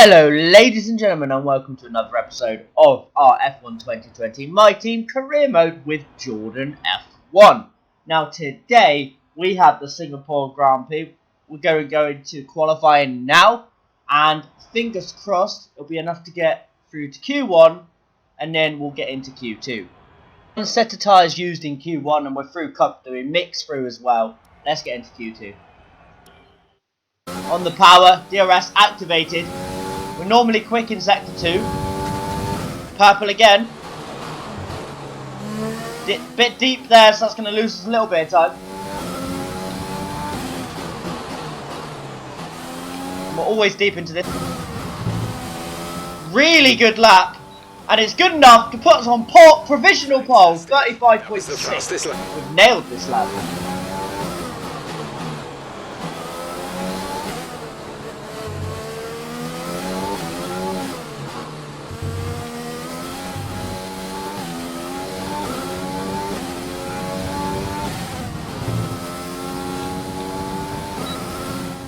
Hello ladies and gentlemen, and welcome to another episode of our F1 2020 My Team Career Mode with Jordan F1. Now today we have the Singapore Grand Prix. We're going to go into qualifying now, and fingers crossed it'll be enough to get through to Q1 and then we'll get into Q2. One set of tyres used in Q1 and we're through comfortably, mixed through as well. Let's get into Q2. On the power, DRS activated. We're normally quick in sector 2. Purple again. Bit deep there, so that's going to lose us a little bit of time. We're always deep into this. Really good lap. And it's good enough to put us on provisional pole, 35.6. We've nailed this lap.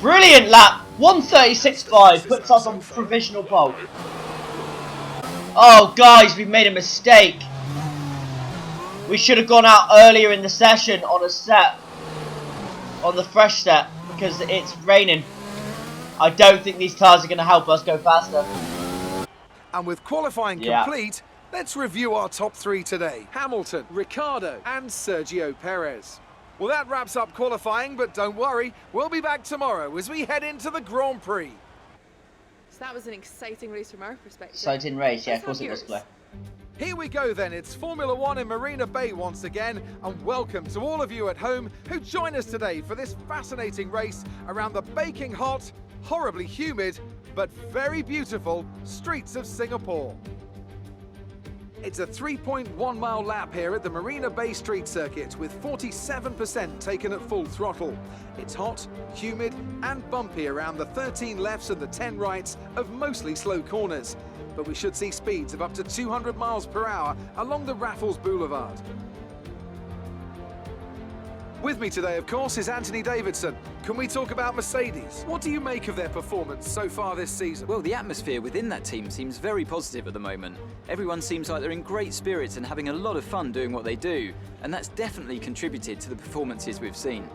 Brilliant lap, 1:36.5 puts us on provisional pole. Oh guys, we've made a mistake. We should have gone out earlier in the session on a set, on the fresh set, because it's raining. I don't think these tyres are going to help us go faster. And with qualifying complete, let's review our top three today. Hamilton, Ricciardo and Sergio Perez. Well, that wraps up qualifying, but don't worry, we'll be back tomorrow as we head into the Grand Prix. So that was an exciting race from our perspective. Exciting race, yeah, of course it was, Claire. Here we go then, it's Formula One in Marina Bay once again, and welcome to all of you at home who join us today for this fascinating race around the baking hot, horribly humid, but very beautiful streets of Singapore. It's a 3.1 mile lap here at the Marina Bay Street Circuit with 47% taken at full throttle. It's hot, humid and bumpy around the 13 lefts and the 10 rights of mostly slow corners. But we should see speeds of up to 200 miles per hour along the Raffles Boulevard. With me today, of course, is Anthony Davidson. Can we talk about Mercedes? What do you make of their performance so far this season? Well, the atmosphere within that team seems very positive at the moment. Everyone seems like they're in great spirits and having a lot of fun doing what they do, and that's definitely contributed to the performances we've seen.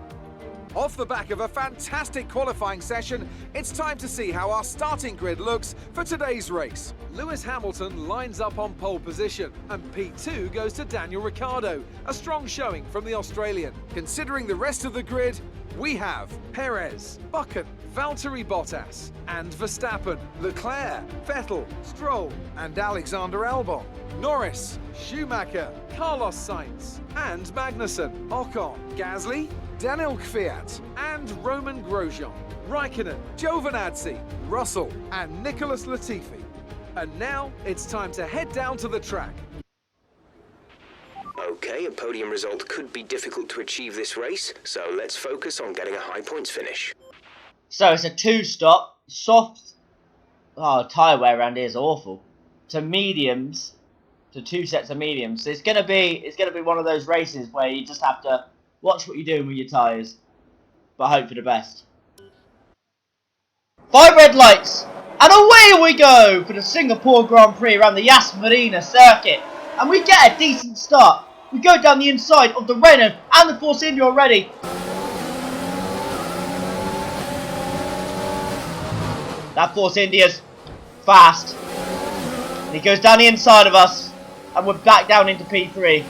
Off the back of a fantastic qualifying session, it's time to see how our starting grid looks for today's race. Lewis Hamilton lines up on pole position, and P2 goes to Daniel Ricciardo, a strong showing from the Australian. Considering the rest of the grid, we have Perez, Buchan, Valtteri Bottas, and Verstappen, Leclerc, Vettel, Stroll, and Alexander Albon, Norris, Schumacher, Carlos Sainz, and Magnussen, Ocon, Gasly, Daniel Kvyat and Roman Grosjean, Raikkonen, Giovinazzi, Russell and Nicholas Latifi. And now it's time to head down to the track. Okay, a podium result could be difficult to achieve this race, so let's focus on getting a high points finish. So it's a 2-stop, soft, tyre wear around here is awful, to mediums, to 2 sets of mediums. So it's gonna be one of those races where you just have to watch what you're doing with your tyres, but hope for the best. 5 red lights, and away we go for the Singapore Grand Prix around the Yas Marina circuit. And we get a decent start. We go down the inside of the Renault and the Force India already. That Force India's fast. And he goes down the inside of us, and we're back down into P3.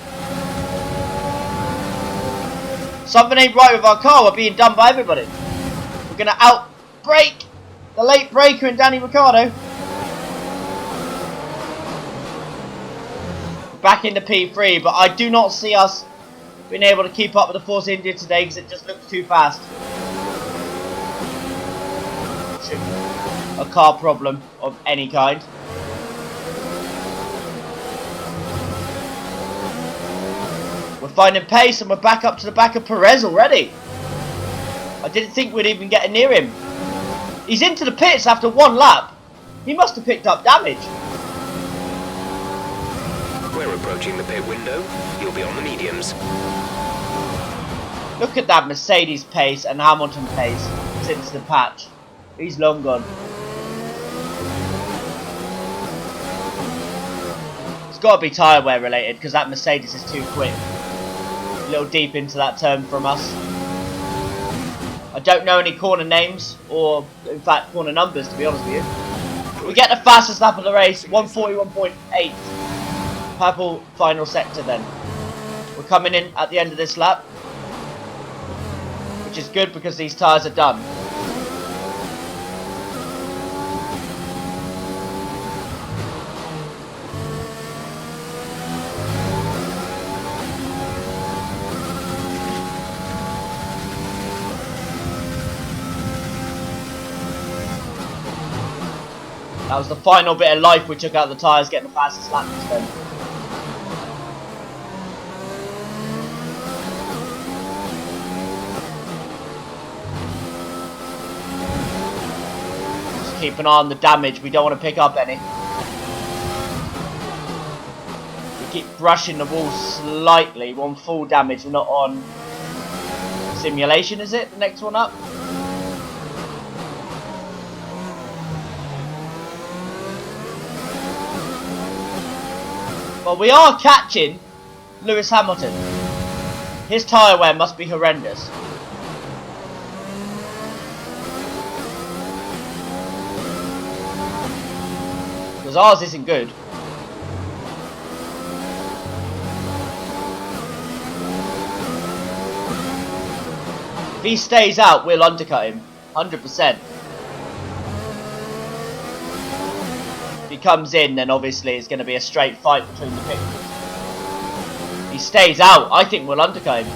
Something ain't right with our car, we're being done by everybody. We're going to out-brake the late breaker and Danny Ricciardo. Back into P3, but I do not see us being able to keep up with the Force India today because it just looks too fast. A car problem of any kind. We're finding pace and we're back up to the back of Perez already. I didn't think we'd even get near him. He's into the pits after 1 lap. He must have picked up damage. We're approaching the pit window. You'll be on the mediums. Look at that Mercedes pace and Hamilton pace since the patch. He's long gone. got to be tyre wear related because that Mercedes is too quick. A little deep into that turn from us. I don't know any corner names or, in fact, corner numbers, to be honest with you. We get the fastest lap of the race, 141.8. Purple final sector then. We're coming in at the end of this lap, which is good because these tyres are done. That was the final bit of life we took out of the tyres, getting the fastest lap this time. Just keep an eye on the damage, we don't want to pick up any. We keep brushing the wall slightly, one full damage, we're not on simulation, is it? The next one up? Well, we are catching Lewis Hamilton. His tyre wear must be horrendous. Because ours isn't good. If he stays out, we'll undercut him. 100%. If he comes in, then obviously it's going to be a straight fight between the pit crews. If he stays out, I think we'll undercut him.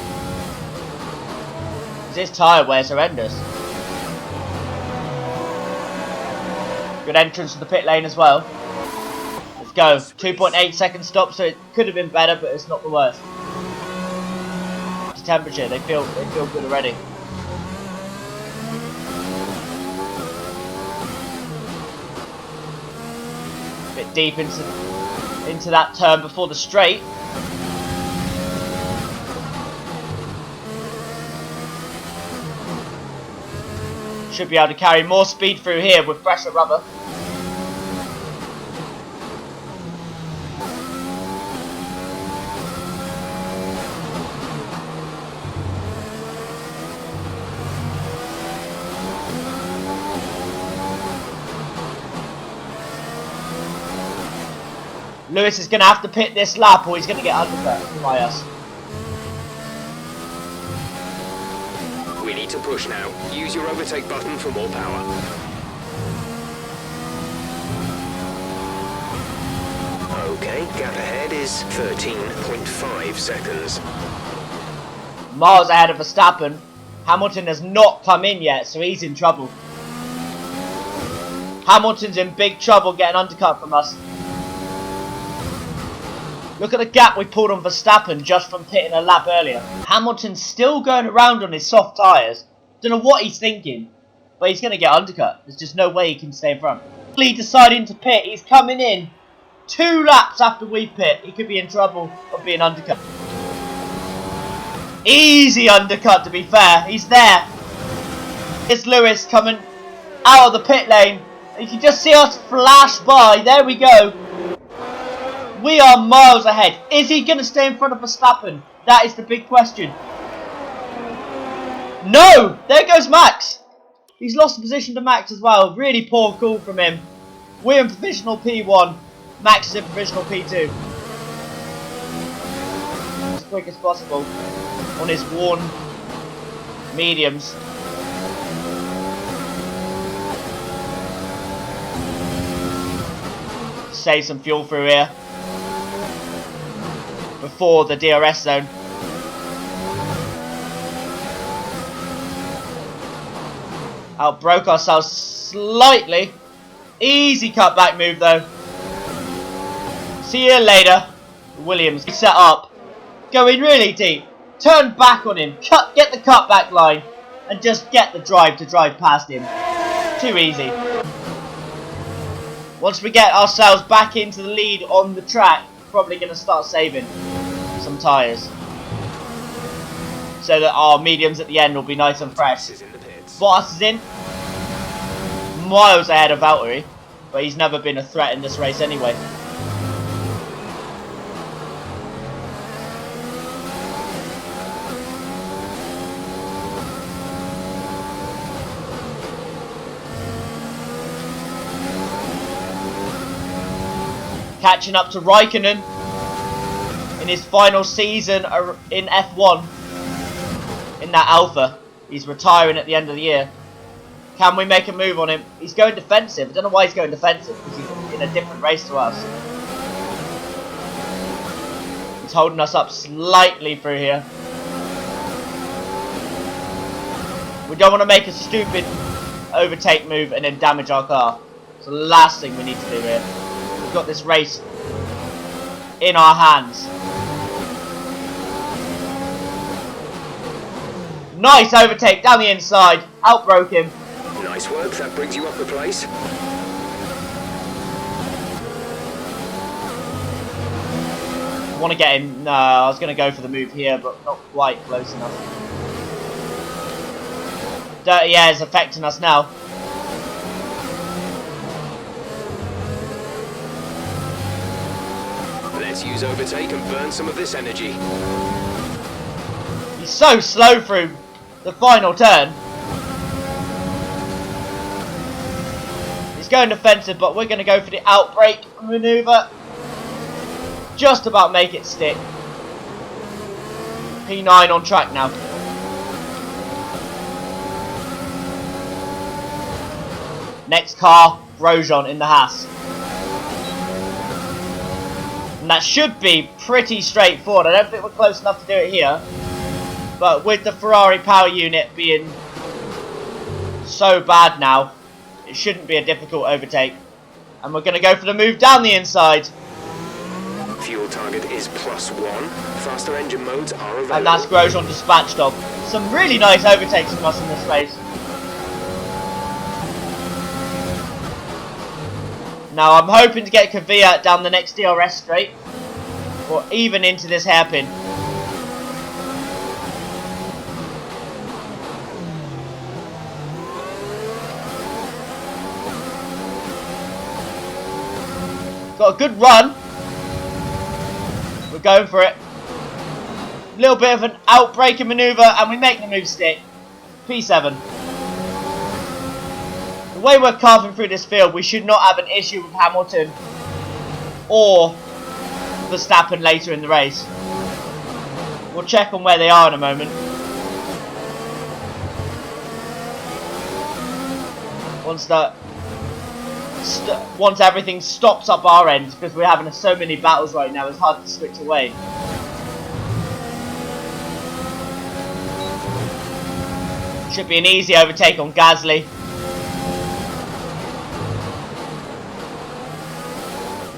Because his tyre wear's horrendous. Good entrance to the pit lane as well. Let's go. 2.8 second stop, so it could have been better, but it's not the worst. The temperature, they feel good already. Bit deep into that turn before the straight. Should be able to carry more speed through here with fresher rubber. Lewis is going to have to pit this lap or he's going to get undercut by us. We need to push now. Use your overtake button for more power. Okay, gap ahead is 13.5 seconds. Miles ahead of Verstappen. Hamilton has not come in yet, so he's in trouble. Hamilton's in big trouble getting undercut from us. Look at the gap we pulled on Verstappen just from pitting a lap earlier. Hamilton's still going around on his soft tyres. Don't know what he's thinking, but he's going to get undercut. There's just no way he can stay in front. Lee deciding to pit. He's coming in 2 laps after we pit. He could be in trouble of being undercut. Easy undercut, to be fair. He's there. Here's Lewis coming out of the pit lane. You can just see us flash by. There we go. We are miles ahead. Is he going to stay in front of Verstappen? That is the big question. No! There goes Max. He's lost the position to Max as well. Really poor call from him. We're in provisional P1. Max is in provisional P2. As quick as possible on his worn mediums. Save some fuel through here before the DRS zone. Outbroke ourselves slightly. Easy cutback move though. See you later. Williams set up. Going really deep. Turn back on him. Get the cutback line. And just get the drive to drive past him. Too easy. Once we get ourselves back into the lead on the track, probably going to start saving some tyres. So that our mediums at the end will be nice and fresh. Bottas is in. Miles ahead of Valtteri. But he's never been a threat in this race anyway. Catching up to Raikkonen in his final season in F1 in that Alpha. He's retiring at the end of the year. Can we make a move on him? He's going defensive. I don't know why he's going defensive, because he's in a different race to us. He's holding us up slightly through here. We don't want to make a stupid overtake move and then damage our car. It's the last thing we need to do here. We've got this race in our hands. Nice overtake down the inside. Outbroke him. Nice work, that brings you up a place. Want to get him. No, I was going to go for the move here, but not quite close enough. Dirty air is affecting us now. Let's use overtake and burn some of this energy. He's so slow through the final turn. He's going defensive, but we're going to go for the outbreak maneuver. Just about make it stick. P9 on track now. Next car, Grosjean in the Haas. And that should be pretty straightforward. I don't think we're close enough to do it here. But with the Ferrari power unit being so bad now, it shouldn't be a difficult overtake. And we're going to go for the move down the inside. Fuel target is +1. Faster engine modes are available. And that's Grosjean dispatched off. Some really nice overtakes from us in this race. Now I'm hoping to get Kvyat down the next DRS straight, or even into this hairpin. Got a good run. We're going for it. Little bit of an outbreaking manoeuvre and we make the move stick. P7. The way we're carving through this field, we should not have an issue with Hamilton or Verstappen later in the race. We'll check on where they are in a moment. Once everything stops up our end, because we're having so many battles right now, it's hard to switch away. Should be an easy overtake on Gasly.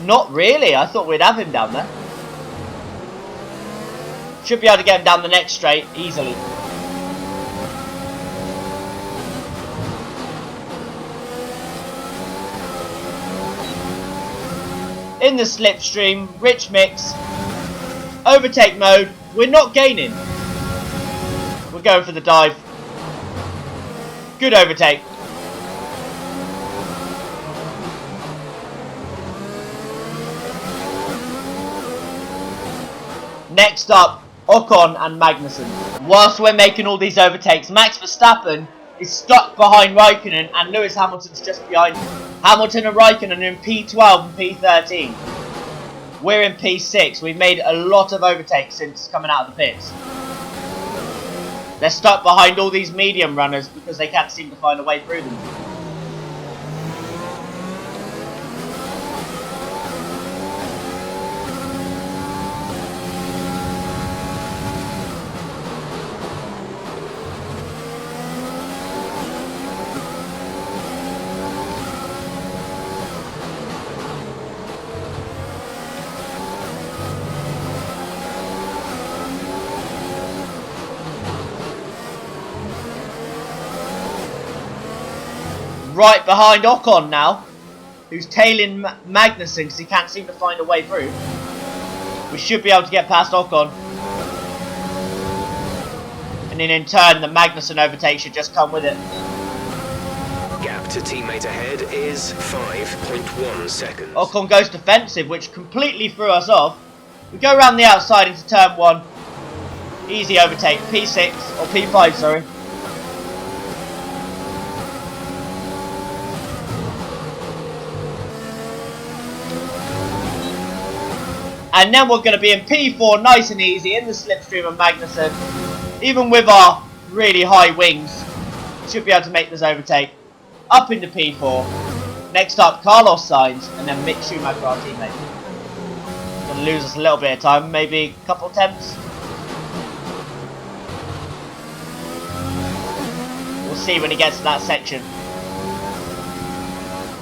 Not really, I thought we'd have him down there. Should be able to get him down the next straight easily. In the slipstream, rich mix, overtake mode, we're not gaining. We're going for the dive. Good overtake. Next up, Ocon and Magnussen. Whilst we're making all these overtakes, Max Verstappen is stuck behind Raikkonen and Lewis Hamilton's just behind him. Hamilton and Raikkonen are in P12 and P13. We're in P6. We've made a lot of overtakes since coming out of the pits. They're stuck behind all these medium runners because they can't seem to find a way through them. Right behind Ocon now, who's tailing Magnussen because he can't seem to find a way through. We should be able to get past Ocon. And then in turn, the Magnussen overtake should just come with it. Gap to teammate ahead is 5.1 seconds. Ocon goes defensive, which completely threw us off. We go around the outside into turn 1. Easy overtake, P6, or P5, sorry. And then we're going to be in P4 nice and easy in the slipstream of Magnussen. Even with our really high wings, should be able to make this overtake. Up into P4. Next up, Carlos Sainz, and then Mick Schumacher, our teammate. Going to lose us a little bit of time, maybe a couple attempts. We'll see when he gets to that section.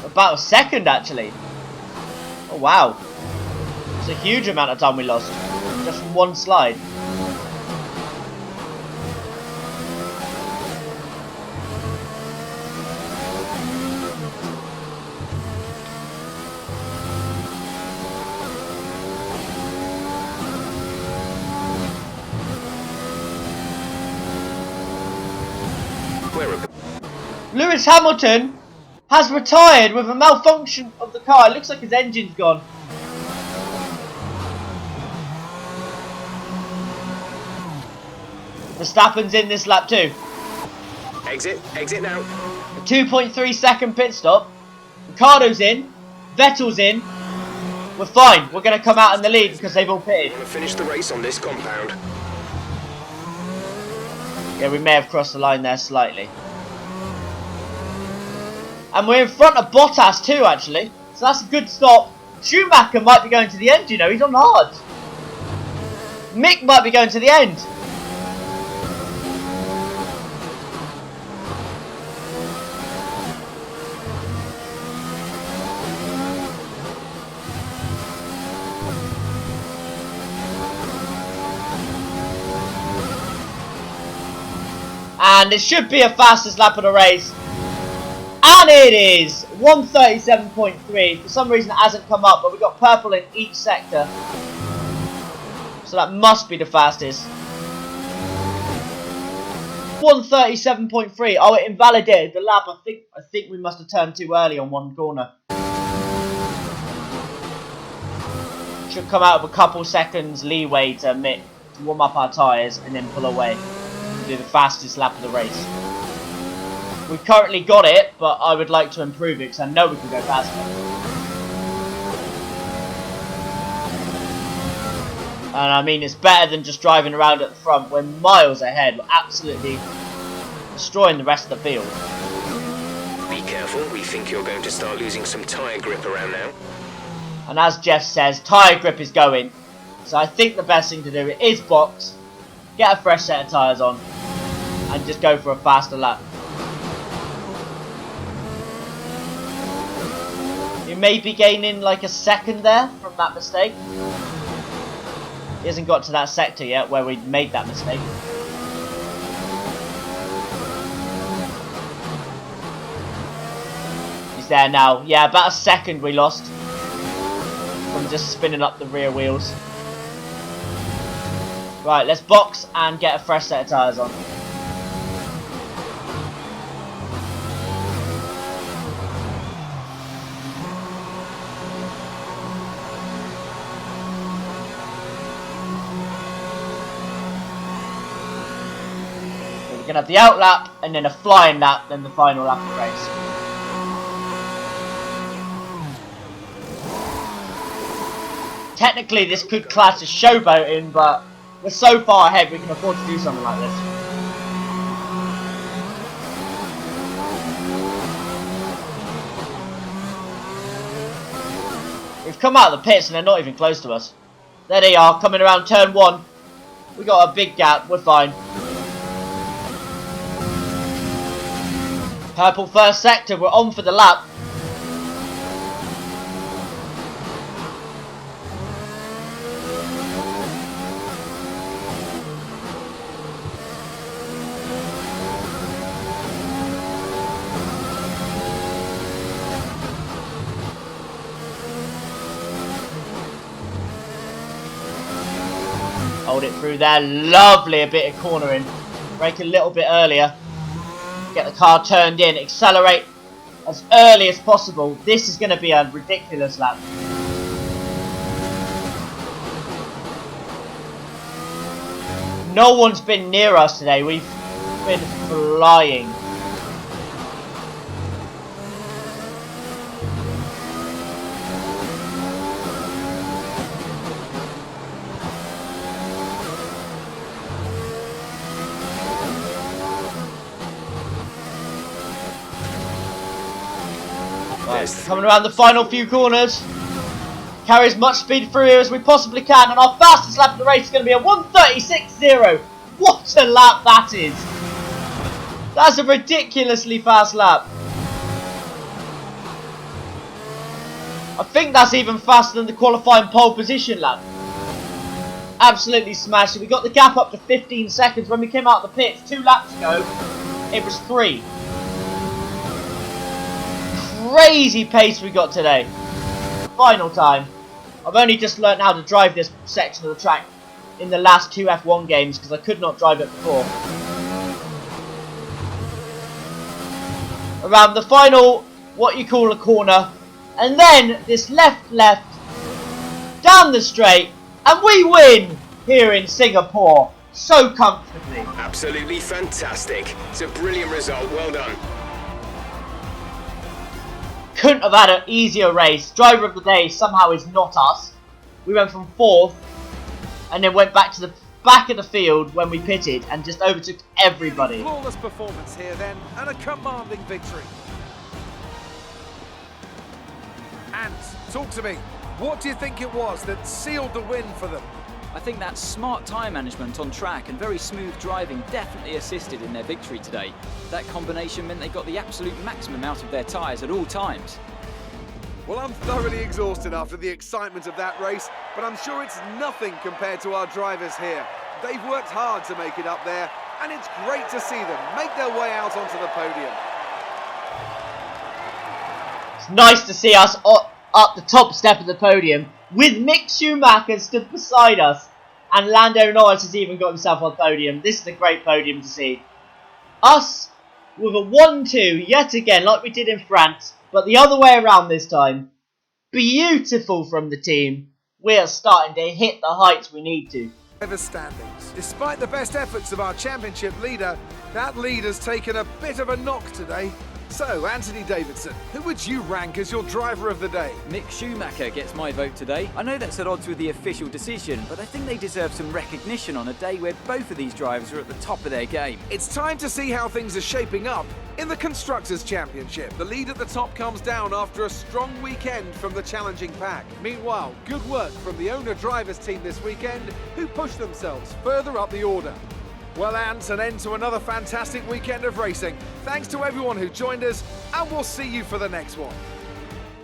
About a second, actually. Oh, wow. It's a huge amount of time we lost. Just from one slide. Lewis Hamilton has retired with a malfunction of the car. It looks like his engine's gone. Verstappen's in this lap too. Exit now. A 2.3 second pit stop. Ricciardo's in. Vettel's in. We're fine. We're going to come out in the lead because they've all pitted. Want to finish the race on this compound. Yeah, we may have crossed the line there slightly. And we're in front of Bottas too, actually. So that's a good stop. Schumacher might be going to the end, you know. He's on hard. Mick might be going to the end. And it should be a fastest lap of the race. And it is 1:37.3. For some reason it hasn't come up, but we've got purple in each sector. So that must be the fastest. 1:37.3. Oh, it invalidated the lap. I think we must have turned too early on one corner. Should come out with a couple seconds leeway to warm up our tyres and then pull away. Do the fastest lap of the race. We've currently got it, but I would like to improve it because I know we can go faster. And I mean, it's better than just driving around at the front. We're miles ahead. We're absolutely destroying the rest of the field. Be careful, we think you're going to start losing some tyre grip around now. And as Jeff says, tyre grip is going. So I think the best thing to do is box, get a fresh set of tyres on, and just go for a faster lap. You may be gaining like a second there from that mistake. He hasn't got to that sector yet where we made that mistake. He's there now. Yeah, about a second we lost from just spinning up the rear wheels. Right, let's box and get a fresh set of tyres on. We're going to have the out lap and then a flying lap, then the final lap of the race. Technically this could class as showboating, but we're so far ahead we can afford to do something like this. We've come out of the pits and they're not even close to us. There they are, coming around turn 1. We got a big gap, we're fine. Purple first sector, we're on for the lap. Hold it through there, lovely a bit of cornering. Brake a little bit earlier. Get the car turned in, accelerate as early as possible. This is going to be a ridiculous lap. No one's been near us today, we've been flying. There's Coming around the final few corners. Carry as much speed through here as we possibly can, and our fastest lap of the race is going to be a 1:36.0. What a lap that is! That's a ridiculously fast lap. I think that's even faster than the qualifying pole position lap. Absolutely smashed it. We got the gap up to 15 seconds when we came out of the pits 2 laps ago. It was 3. Crazy pace we got today. Final time. I've only just learnt how to drive this section of the track in the last 2 F1 games because I could not drive it before. Around the final, what you call a corner, and then this left, down the straight, and we win here in Singapore so comfortably. absolutely fantastic. It's a brilliant result. Well done. Couldn't have had an easier race. Driver of the day somehow is not us. We went from 4th and then went back to the back of the field when we pitted and just overtook everybody. Flawless performance here then, and a commanding victory. And talk to me. What do you think it was that sealed the win for them? I think that smart tyre management on track and very smooth driving definitely assisted in their victory today. That combination meant they got the absolute maximum out of their tyres at all times. Well, I'm thoroughly exhausted after the excitement of that race, but I'm sure it's nothing compared to our drivers here. They've worked hard to make it up there, and it's great to see them make their way out onto the podium. It's nice to see us up the top step of the podium with Mick Schumacher stood beside us, and Lando Norris has even got himself on the podium. This is a great podium to see. Us with a 1-2 yet again, like we did in France, but the other way around this time. Beautiful from the team. We are starting to hit the heights we need to. Driver standings. Despite the best efforts of our championship leader, that lead has taken a bit of a knock today. So, Anthony Davidson, who would you rank as your driver of the day? Mick Schumacher gets my vote today. I know that's at odds with the official decision, but I think they deserve some recognition on a day where both of these drivers are at the top of their game. It's time to see how things are shaping up in the Constructors' Championship. The lead at the top comes down after a strong weekend from the challenging pack. Meanwhile, good work from the owner-drivers team this weekend, who pushed themselves further up the order. Well, Ant, an end to another fantastic weekend of racing. Thanks to everyone who joined us, and we'll see you for the next one.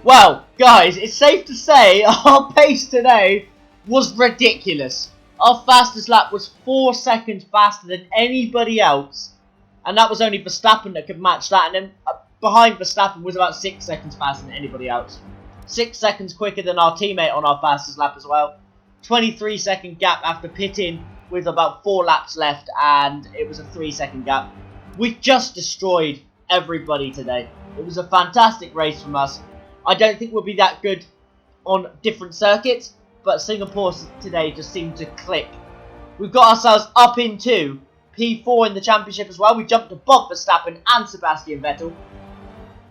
Well, guys, it's safe to say our pace today was ridiculous. Our fastest lap was 4 seconds faster than anybody else. And that was only Verstappen that could match that. And then behind Verstappen was about 6 seconds faster than anybody else. 6 seconds quicker than our teammate on our fastest lap as well. 23-second gap after pitting with about 4 laps left, and it was a 3-second gap. We just destroyed everybody today. It was a fantastic race from us. I don't think we'll be that good on different circuits, but Singapore today just seemed to click. We've got ourselves up into P4 in the championship as well. We jumped above Verstappen and Sebastian Vettel,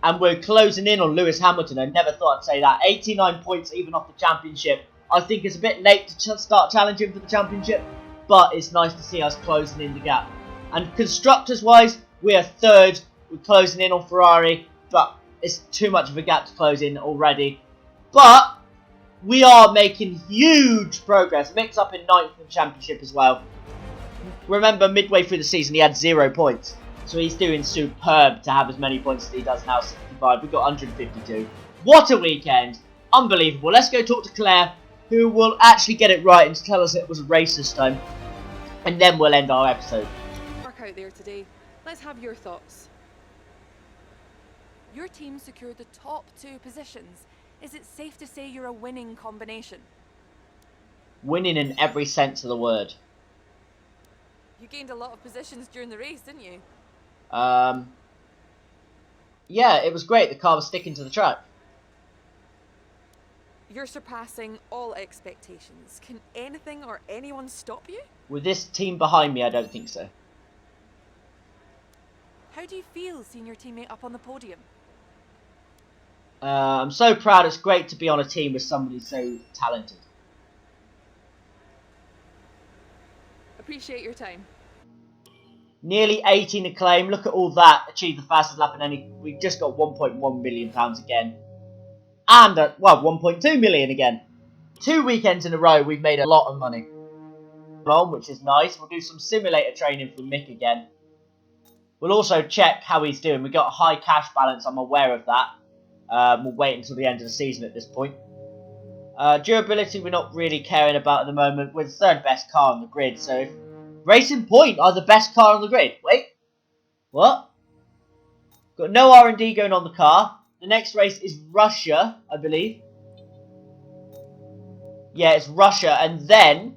and we're closing in on Lewis Hamilton. I never thought I'd say that. 89 points even off the championship. I think it's a bit late to start challenging for the championship, but it's nice to see us closing in the gap. And constructors-wise, we are 3rd. We're closing in on Ferrari, but it's too much of a gap to close in already. But we are making huge progress. Mick's up in 9th in the championship as well. Remember, midway through the season, he had 0 points. So he's doing superb to have as many points as he does now, 65. We've got 152. What a weekend. Unbelievable. Let's go talk to Claire, who will actually get it right and tell us it was a race this time. And then we'll end our episode. Work out there today. Let's have your thoughts. Your team secured the top 2 positions. Is it safe to say you're a winning combination? Winning in every sense of the word. You gained a lot of positions during the race, didn't you? Yeah, it was great. The car was sticking to the track. You're surpassing all expectations. Can anything or anyone stop you? With this team behind me, I don't think so. How do you feel seeing your teammate up on the podium? I'm so proud. It's great to be on a team with somebody so talented. Appreciate your time. Nearly 18 acclaim. Look at all that. Achieved the fastest lap in any. We just got £1.1 million again. And, well, 1.2 million again. 2 weekends in a row, we've made a lot of money. Which is nice. We'll do some simulator training for Mick again. We'll also check how he's doing. We've got a high cash balance, I'm aware of that. We'll wait until the end of the season at this point. Durability we're not really caring about at the moment. We're the third best car on the grid, so if Racing Point are the best car on the grid. Wait, what? Got no R&D going on the car. The next race is Russia, I believe. Yeah, it's Russia, and then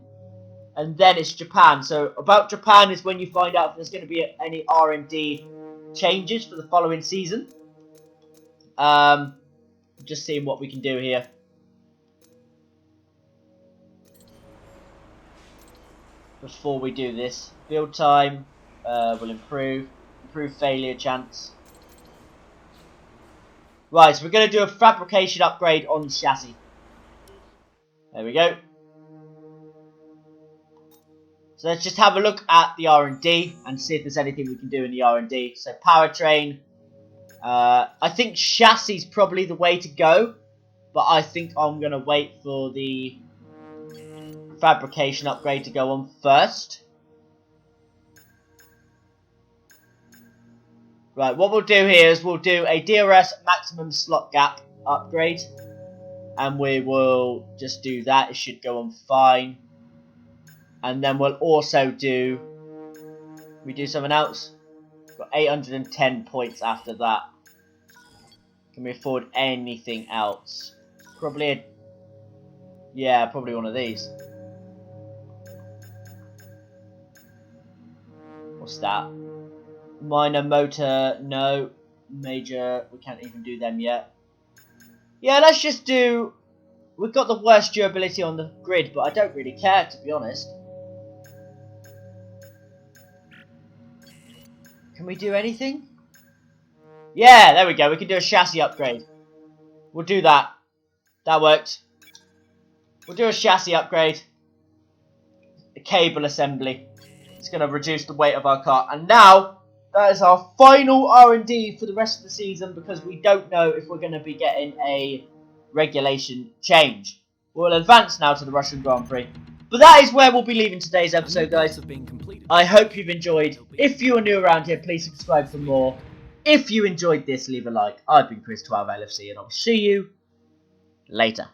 it's Japan. So about Japan is when you find out if there's going to be any R&D changes for the following season. Just seeing what we can do here. Before we do this, build time will improve failure chance. Right, so we're going to do a fabrication upgrade on the chassis. There we go. So let's just have a look at the R&D and see if there's anything we can do in the R&D. So powertrain, I think chassis is probably the way to go, but I think I'm going to wait for the fabrication upgrade to go on first. Right, what we'll do here is we'll do a DRS maximum slot gap upgrade, and we will just do that. It should go on fine. And then we'll also do, we do something else. Got 810 points after that. Can we afford anything else? Probably probably one of these. What's that? Minor motor, no. Major, we can't even do them yet. Yeah, let's just do, we've got the worst durability on the grid, but I don't really care, to be honest. Can we do anything? Yeah, there we go. We can do a chassis upgrade. We'll do that. That worked. We'll do a chassis upgrade. A cable assembly. It's going to reduce the weight of our car. And now, that is our final R&D for the rest of the season, because we don't know if we're going to be getting a regulation change. We'll advance now to the Russian Grand Prix. But that is where we'll be leaving today's episode, guys. I hope you've enjoyed. If you are new around here, please subscribe for more. If you enjoyed this, leave a like. I've been Chris12LFC, and I'll see you later.